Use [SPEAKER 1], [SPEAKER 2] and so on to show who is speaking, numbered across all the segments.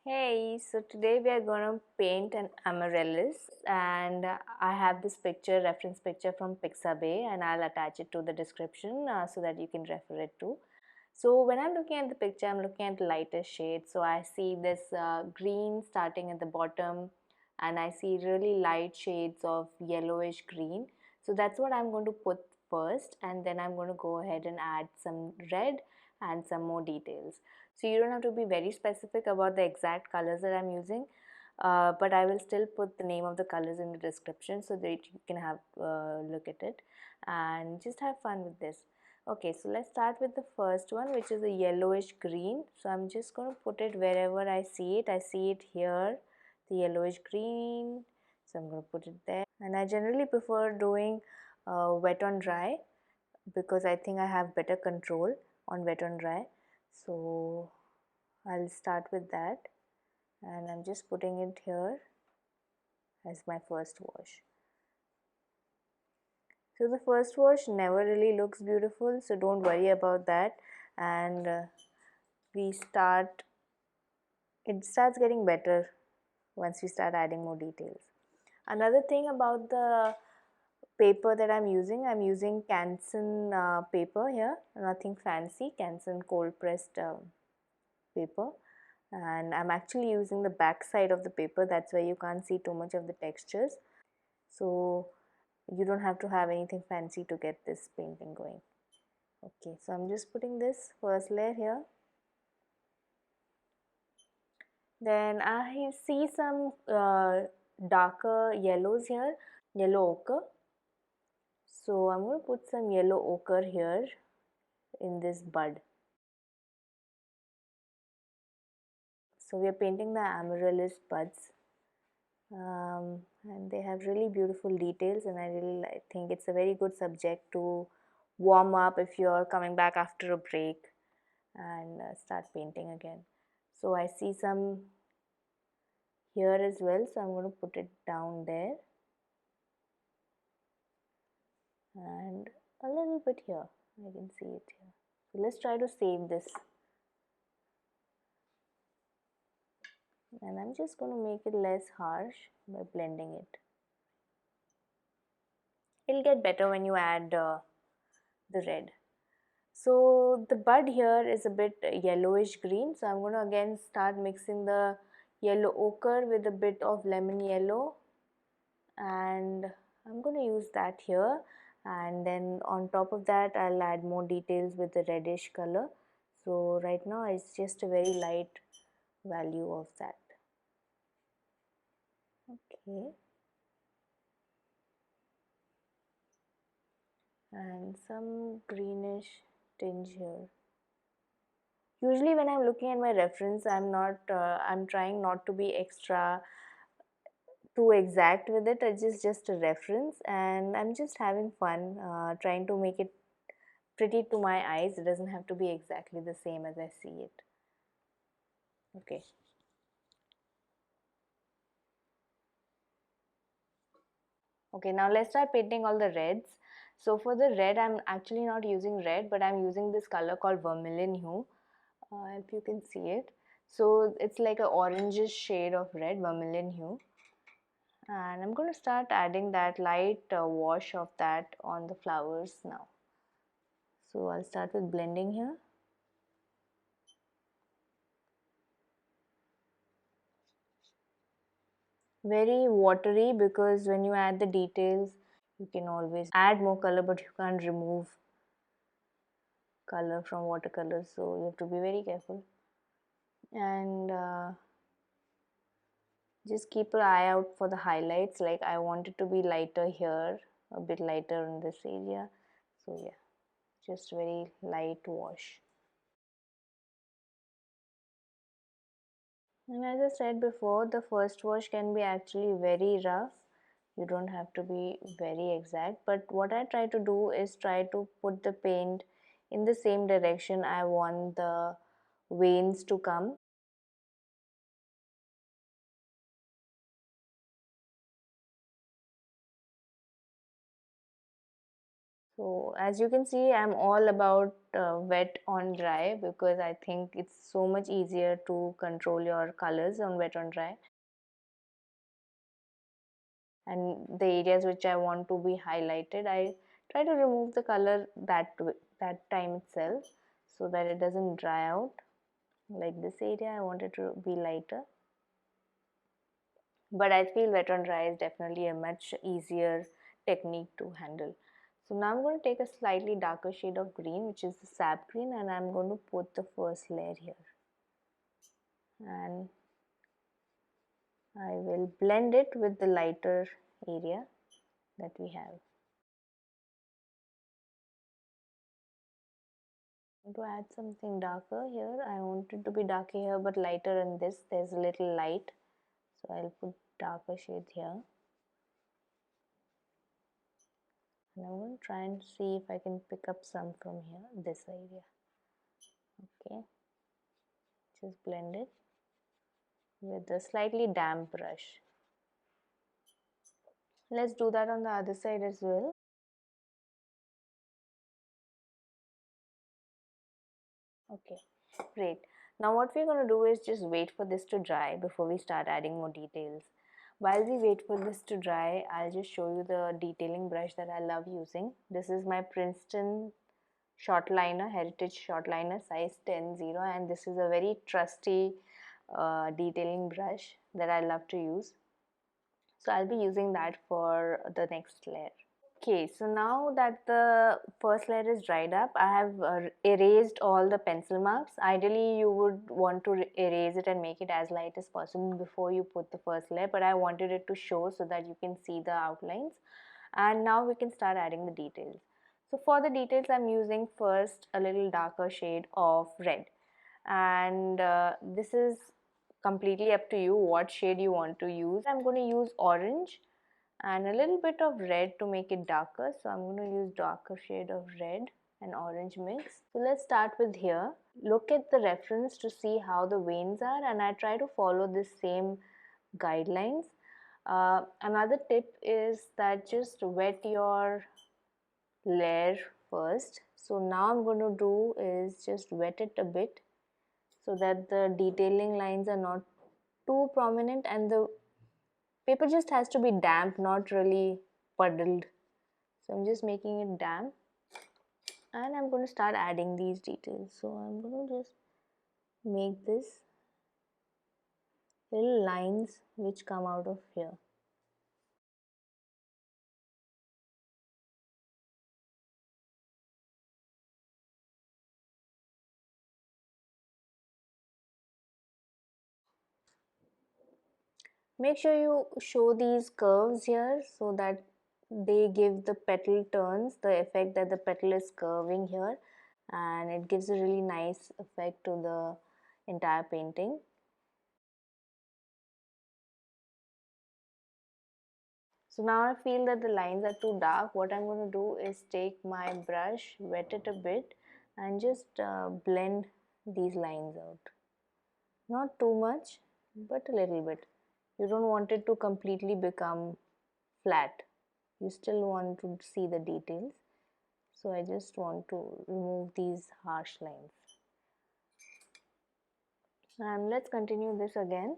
[SPEAKER 1] Hey, so today we are going to paint an amaryllis, and I have this picture, reference picture from Pixabay, and I'll attach it to the description so that you can refer it to. So when I'm looking at the picture, I'm looking at lighter shades. So I see this green starting at the bottom, and I see really light shades of yellowish green. So that's what I'm going to put first, and then I'm going to go ahead and add some red and some more details. So you don't have to be very specific about the exact colors that I'm using, but I will still put the name of the colors in the description so that you can have look at it and just have fun with this. Okay, so let's start with the first one, which is a yellowish green. So I'm just going to put it wherever I see it. I see it here, the yellowish green. So I'm going to put it there. And I generally prefer doing wet on dry because I think I have better control on wet on dry. So I'll start with that, and I'm just putting it here as my first wash. So the first wash never really looks beautiful, so don't worry about that. And it starts getting better once we start adding more details. Another thing about the paper that I'm using Canson paper here, nothing fancy, Canson cold pressed paper, and I'm actually using the back side of the paper. That's why you can't see too much of the textures. So you don't have to have anything fancy to get this painting going. Okay, so I'm just putting this first layer here. Then I see some darker yellows here, yellow ochre. So I'm going to put some yellow ochre here in this bud. So we are painting the amaryllis buds, and they have really beautiful details, and I think it's a very good subject to warm up if you're coming back after a break and start painting again. So I see some here as well, so I'm going to put it down there and a little bit here. I can see it here. So let's try to save this, and I'm just going to make it less harsh by blending it. It'll get better when you add the red. So the bud here is a bit yellowish green, so I'm going to again start mixing the yellow ochre with a bit of lemon yellow, and I'm going to use that here, and then on top of that I'll add more details with the reddish color. So right now it's just a very light value of that. Okay, and some greenish tinge here. Usually when I'm looking at my reference, I'm trying not to be extra too exact with it. It's just a reference, and I'm just having fun trying to make it pretty to my eyes. It doesn't have to be exactly the same as I see it. Okay. Okay, now let's start painting all the reds. So for the red, I'm actually not using red, but I'm using this color called Vermillion Hue. If you can see it. So it's like an orangish shade of red, Vermillion Hue. And I'm going to start adding that light wash of that on the flowers now. So I'll start with blending here. Very watery, because when you add the details, you can always add more color, but you can't remove color from watercolors, so you have to be very careful. And just keep an eye out for the highlights. Like I want it to be lighter here, a bit lighter in this area. So yeah, just very light wash. And as I said before, the first wash can be actually very rough. You don't have to be very exact, but what I try to do is try to put the paint in the same direction I want the veins to come. So as you can see, I'm all about wet on dry, because I think it's so much easier to control your colors on wet on dry. And the areas which I want to be highlighted, I try to remove the color that time itself, so that it doesn't dry out. Like this area, I want it to be lighter. But I feel wet on dry is definitely a much easier technique to handle. So now I'm going to take a slightly darker shade of green, which is the sap green, and I'm going to put the first layer here. And I will blend it with the lighter area that we have. To add something darker here, I want it to be darker here but lighter in this. There's a little light, so I'll put darker shades here. And I'm going to try and see if I can pick up some from here, this area. Okay, just blend it with a slightly damp brush. Let's do that on the other side as well. Okay, great. Now what we're going to do is just wait for this to dry before we start adding more details. While we wait for this to dry, I'll just show you the detailing brush that I love using. This is my Princeton short liner, heritage short liner, size 10-0, and this is a very trusty detailing brush that I love to use. So I'll be using that for the next layer. Okay, so now that the first layer is dried up, I have erased all the pencil marks. Ideally, you would want to erase it and make it as light as possible before you put the first layer, but I wanted it to show so that you can see the outlines. And now we can start adding the details. So for the details, I'm using first a little darker shade of red. And this is completely up to you what shade you want to use. I'm going to use orange and a little bit of red to make it darker. So I'm going to use darker shade of red and orange mix. So let's start with here. Look at the reference to see how the veins are, and I try to follow this same guidelines. Another tip is that just wet your layer first. So now I'm going to do is just wet it a bit so that the detailing lines are not too prominent, and the paper just has to be damp, not really puddled. So I'm just making it damp, and I'm going to start adding these details. So I'm going to just make this little lines which come out of here. Make sure you show these curves here so that they give the petal turns, the effect that the petal is curving here, and it gives a really nice effect to the entire painting. So now I feel that the lines are too dark. What I'm going to do is take my brush, wet it a bit, and just blend these lines out. Not too much, but a little bit. You don't want it to completely become flat. You still want to see the details. So I just want to remove these harsh lines. And let's continue this again.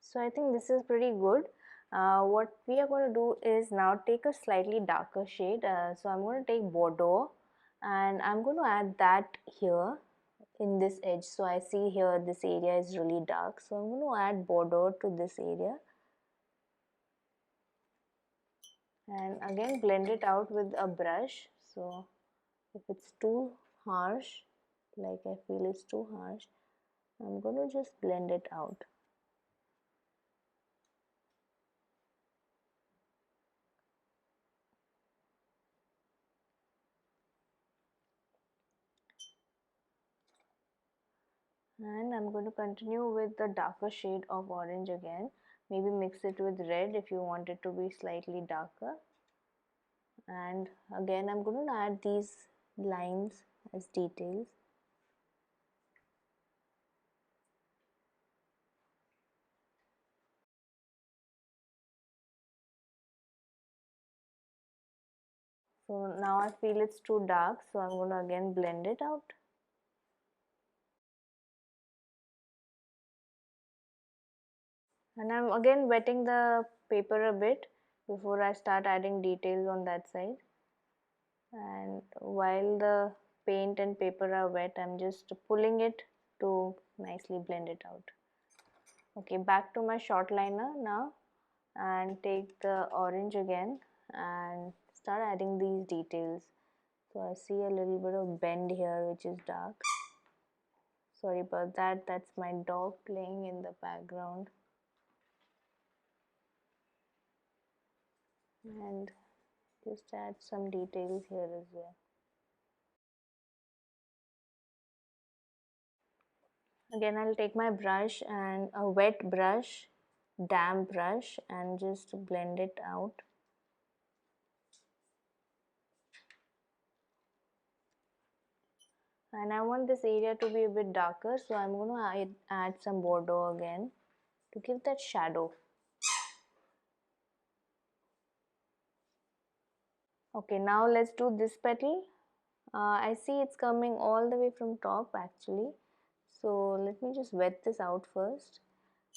[SPEAKER 1] So I think this is pretty good. What we are going to do is now take a slightly darker shade. So I'm going to take Bordeaux, and I'm going to add that here in this edge. So I see here this area is really dark, so I'm going to add Bordeaux to this area, and again blend it out with a brush. So if it's too harsh, like I feel it's too harsh, I'm going to just blend it out. And I'm going to continue with the darker shade of orange again. Maybe mix it with red if you want it to be slightly darker. And again I'm going to add these lines as details. So now I feel it's too dark, so I'm going to again blend it out. And I'm again wetting the paper a bit before I start adding details on that side. And while the paint and paper are wet, I'm just pulling it to nicely blend it out. Okay, back to my short liner now, and take the orange again and start adding these details. So I see a little bit of bend here which is dark. Sorry about that, that's my dog playing in the background. And just add some details here as well. Again, I'll take my brush and a wet brush, damp brush, and just blend it out. And I want this area to be a bit darker, so I'm going to add some Bordeaux again to give that shadow. Okay, now let's do this petal. I see it's coming all the way from top actually. So let me just wet this out first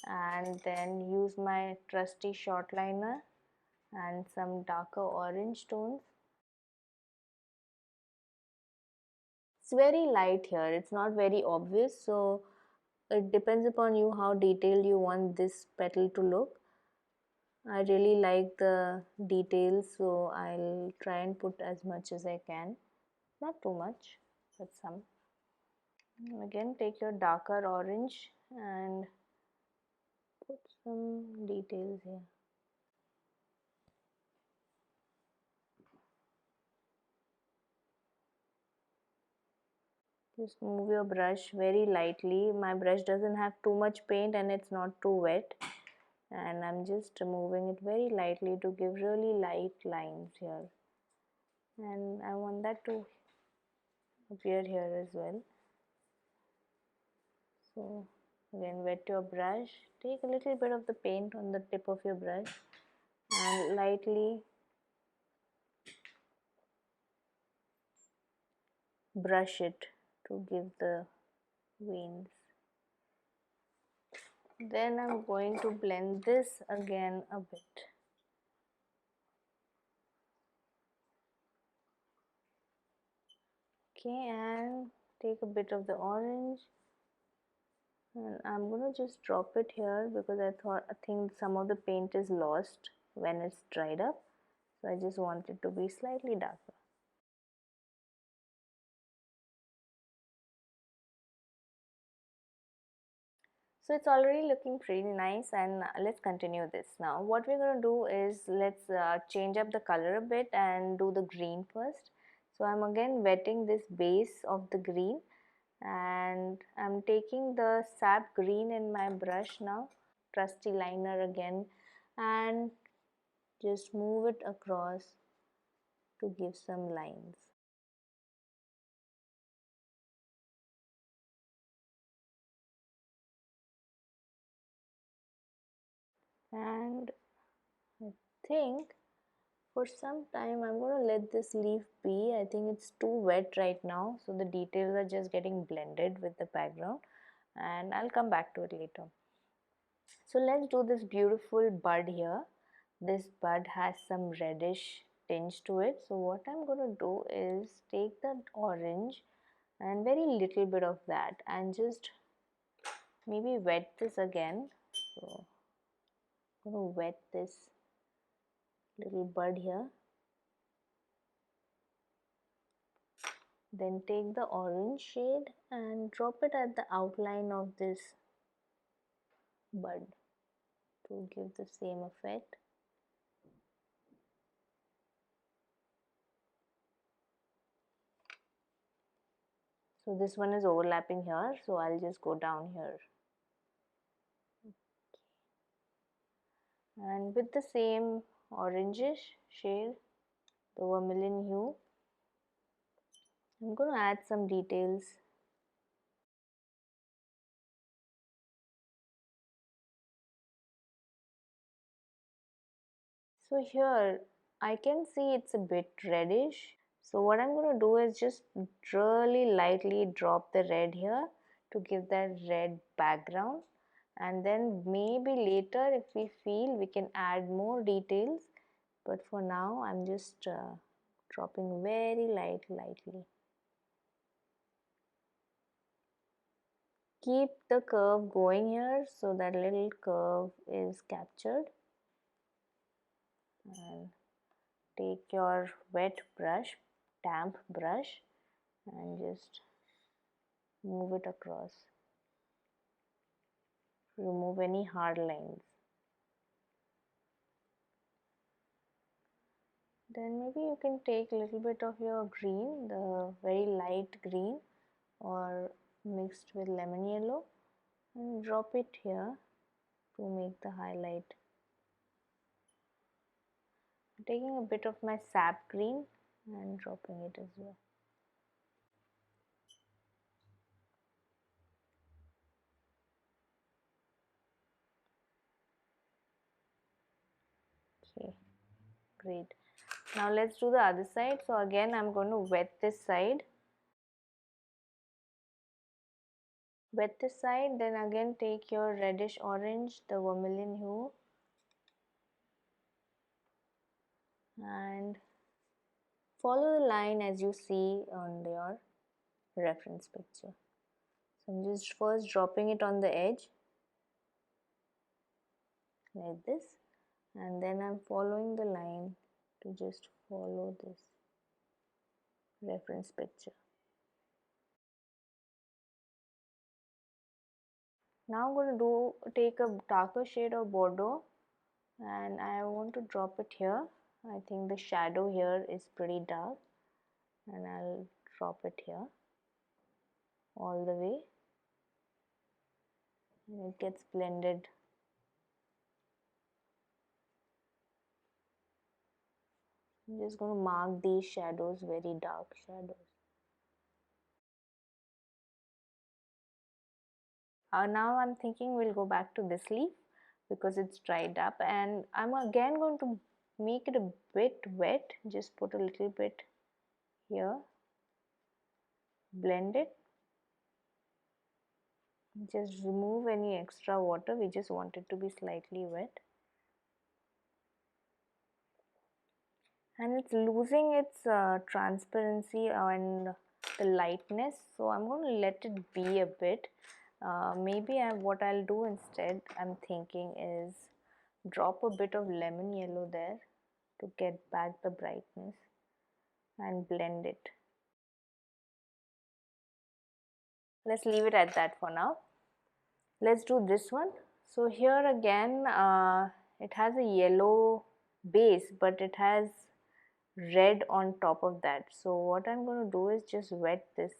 [SPEAKER 1] and then use my trusty short liner and some darker orange tones. It's very light here, it's not very obvious, so it depends upon you how detailed you want this petal to look. I really like the details, so I'll try and put as much as I can. Not too much, but some. Again, take your darker orange and put some details here. Just move your brush very lightly. My brush doesn't have too much paint and it's not too wet. And I'm just moving it very lightly to give really light lines here. And I want that to appear here as well. So again, wet your brush. Take a little bit of the paint on the tip of your brush and lightly brush it to give the veins. Then I'm going to blend this again a bit. Okay, and take a bit of the orange and I'm going to just drop it here because I think some of the paint is lost when it's dried up, so I just want it to be slightly darker. So it's already looking pretty nice, and let's continue this now. What we're going to do is let's change up the color a bit and do the green first. So I'm again wetting this base of the green and I'm taking the Sap Green in my brush now, trusty liner again, and just move it across to give some lines. And I think for some time I'm going to let this leaf be. I think it's too wet right now, so the details are just getting blended with the background, and I'll come back to it later. So let's do this beautiful bud here. This bud has some reddish tinge to it, so what I'm going to do is take that orange and very little bit of that and just maybe wet this again. So I'm going to wet this little bud here. Then take the orange shade and drop it at the outline of this bud to give the same effect. So this one is overlapping here, so I'll just go down here. And with the same orangish shade, the Vermillion Hue, I'm going to add some details. So here I can see it's a bit reddish. So what I'm going to do is just really lightly drop the red here to give that red background, and then maybe later if we feel we can add more details, but for now I'm just dropping very lightly. Keep the curve going here so that little curve is captured, and take your wet brush, damp brush, and just move it across. Remove any hard lines. Then maybe you can take a little bit of your green, the very light green or mixed with lemon yellow, and drop it here to make the highlight. I'm taking a bit of my sap green and dropping it as well. Okay, great. Now let's do the other side. So again I'm going to wet this side. Wet this side, then again take your reddish orange, the vermilion hue, and follow the line as you see on your reference picture. So I'm just first dropping it on the edge like this, and then I'm following the line to just follow this reference picture. Now I'm going to take a darker shade of Bordeaux, and I want to drop it here. I think the shadow here is pretty dark, and I'll drop it here all the way, and it gets blended. I'm just going to mark these shadows, very dark shadows. Now I'm thinking we'll go back to this leaf because it's dried up, and I'm again going to make it a bit wet. Just put a little bit here, blend it, just remove any extra water. We just want it to be slightly wet, and it's losing its transparency and the lightness, so I'm going to let it be a bit. Maybe what I'll do instead, I'm thinking, is drop a bit of lemon yellow there to get back the brightness and blend it. Let's leave it at that for now. Let's do this one. So here again it has a yellow base, but it has red on top of that. So what I'm going to do is just wet this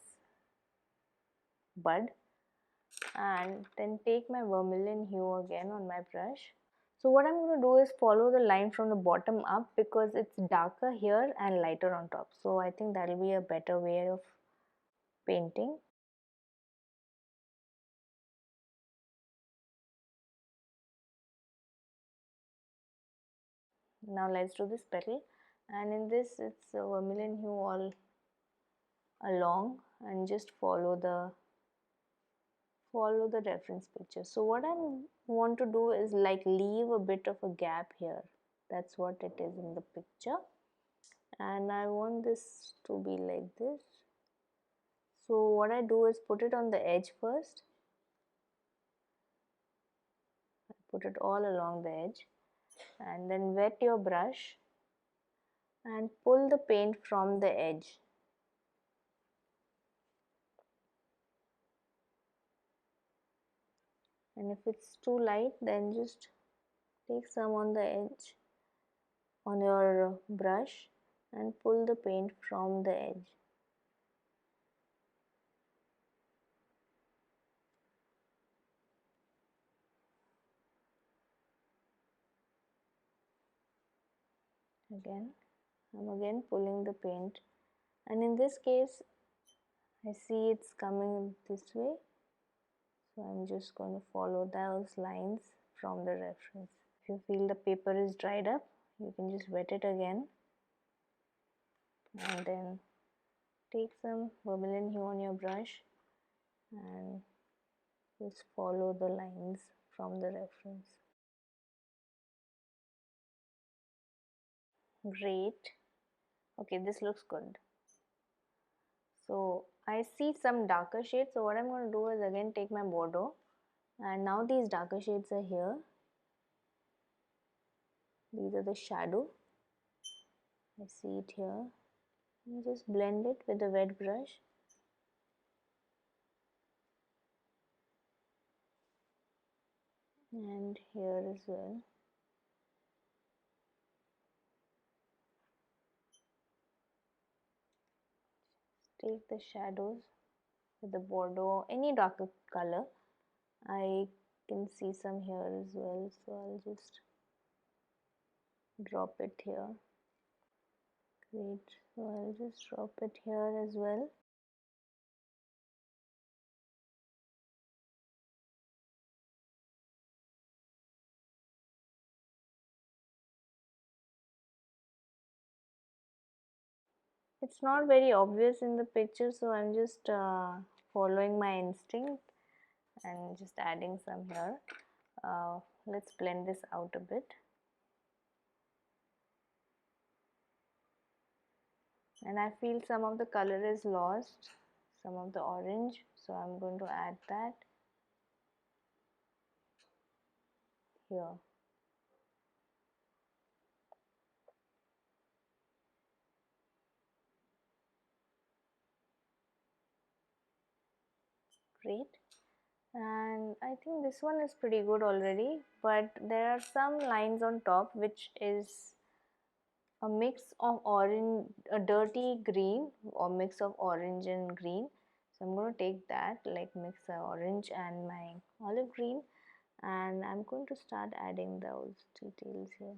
[SPEAKER 1] bud and then take my vermilion hue again on my brush. So what I'm going to do is follow the line from the bottom up because it's darker here and lighter on top. So I think that will be a better way of painting. Now let's do this petal, and in this it's a vermilion hue all along, and just follow the reference picture. So what I want to do is like leave a bit of a gap here. That's what it is in the picture, and I want this to be like this. So what I do is put it on the edge first. I put it all along the edge, and then wet your brush and pull the paint from the edge. And if it's too light, then just take some on the edge on your brush and pull the paint from the edge. Again, I'm again pulling the paint, and in this case I see it's coming this way, so I'm just going to follow those lines from the reference. If you feel the paper is dried up, you can just wet it again and then take some Vermillion Hue on your brush and just follow the lines from the reference. Great. Okay, this looks good. So I see some darker shades, so what I'm going to do is again take my Bordeaux, and now these darker shades are here. These are the shadow. I see it here. And just blend it with a wet brush. And here as well. Take the shadows with the Bordeaux, any darker color. I can see some here as well, so I'll just drop it here. Great, so I'll just drop it here as well. It's not very obvious in the picture, so I'm just following my instinct and just adding some here. Let's blend this out a bit. And I feel some of the color is lost, some of the orange, so I'm going to add that here. Great. And I think this one is pretty good already, but there are some lines on top which is a mix of orange, a dirty green or mix of orange and green. So I'm going to take that, like mix the orange and my olive green, and I'm going to start adding those details here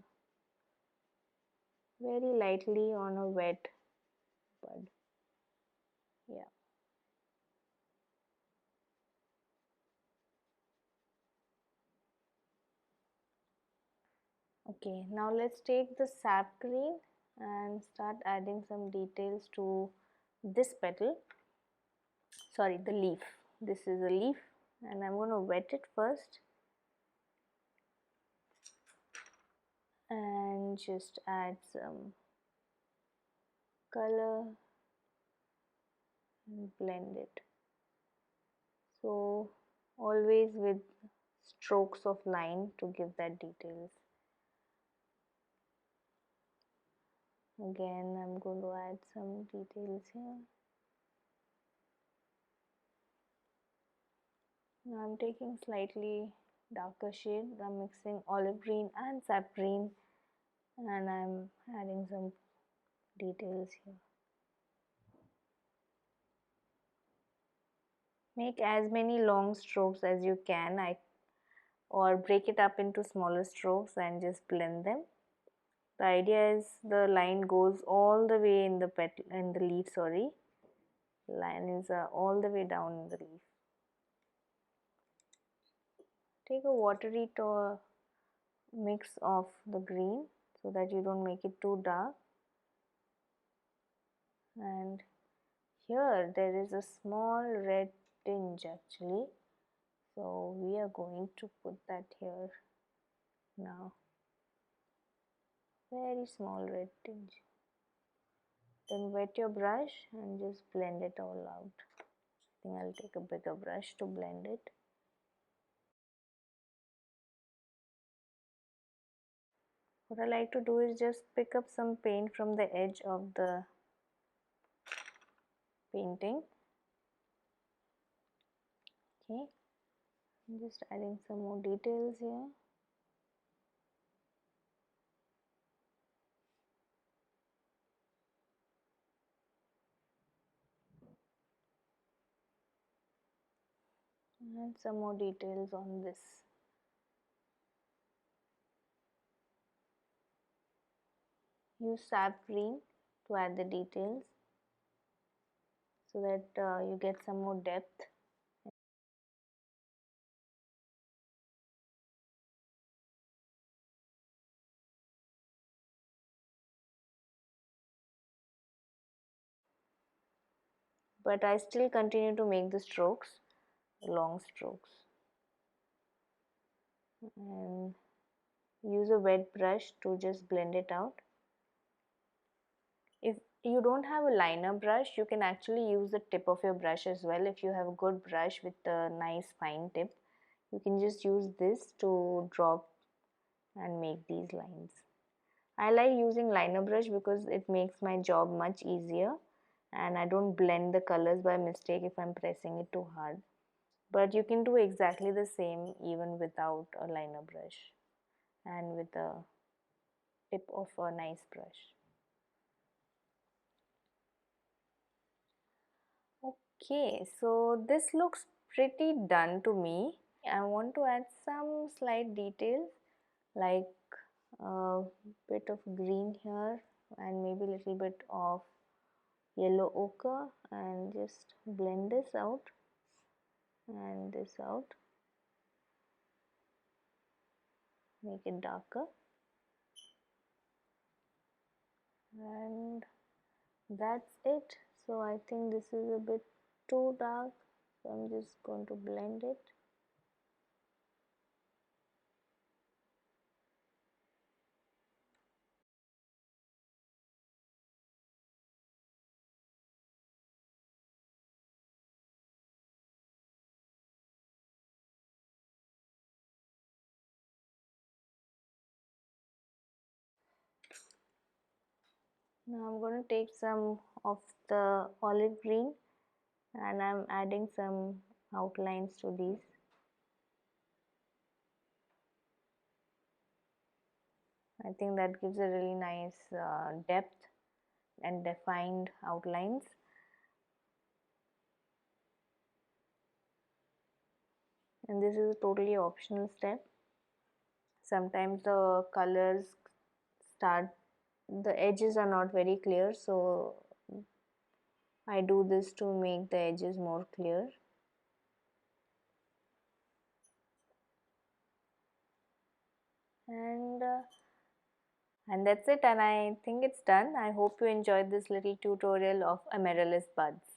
[SPEAKER 1] very lightly on a wet bud. Yeah. Okay, now let's take the sap green and start adding some details to this petal. Sorry, the leaf. This is a leaf, and I'm going to wet it first and just add some color and blend it. So always with strokes of line to give that details. Again, I'm going to add some details here. Now I'm taking slightly darker shade. I'm mixing olive green and sap green, and I'm adding some details here. Make as many long strokes as you can, or break it up into smaller strokes and just blend them. The idea is the line goes all the way in the petal, in the leaf. Sorry, line is all the way down in the leaf. Take a watery mix of the green so that you don't make it too dark. And here there is a small red tinge actually, so we are going to put that here now. Very small red tinge. Then wet your brush and just blend it all out. I think I'll take a bigger brush to blend it. What I like to do is just pick up some paint from the edge of the painting. Okay, I'm just adding some more details here. And some more details on this. Use sap green to add the details so that you get some more depth. but I still continue to make the strokes, long strokes, and use a wet brush to just blend it out. If you don't have a liner brush, you can actually use the tip of your brush as well. If you have a good brush with a nice fine tip, you can just use this to drop and make these lines. I like using liner brush because it makes my job much easier, and I don't blend the colors by mistake if I'm pressing it too hard. But you can do exactly the same even without a liner brush and with the tip of a nice brush. Okay, so this looks pretty done to me. I want to add some slight details like a bit of green here and maybe a little bit of yellow ochre, and just blend this out and this out, make it darker, and that's it. So I think this is a bit too dark, so I'm just going to blend it. Now I'm going to take some of the olive green and I'm adding some outlines to these. I think that gives a really nice depth and defined outlines. And this is a totally optional step. Sometimes the colors start, the edges are not very clear, so I do this to make the edges more clear. And that's it, and I think it's done. I hope you enjoyed this little tutorial of Amaryllis buds.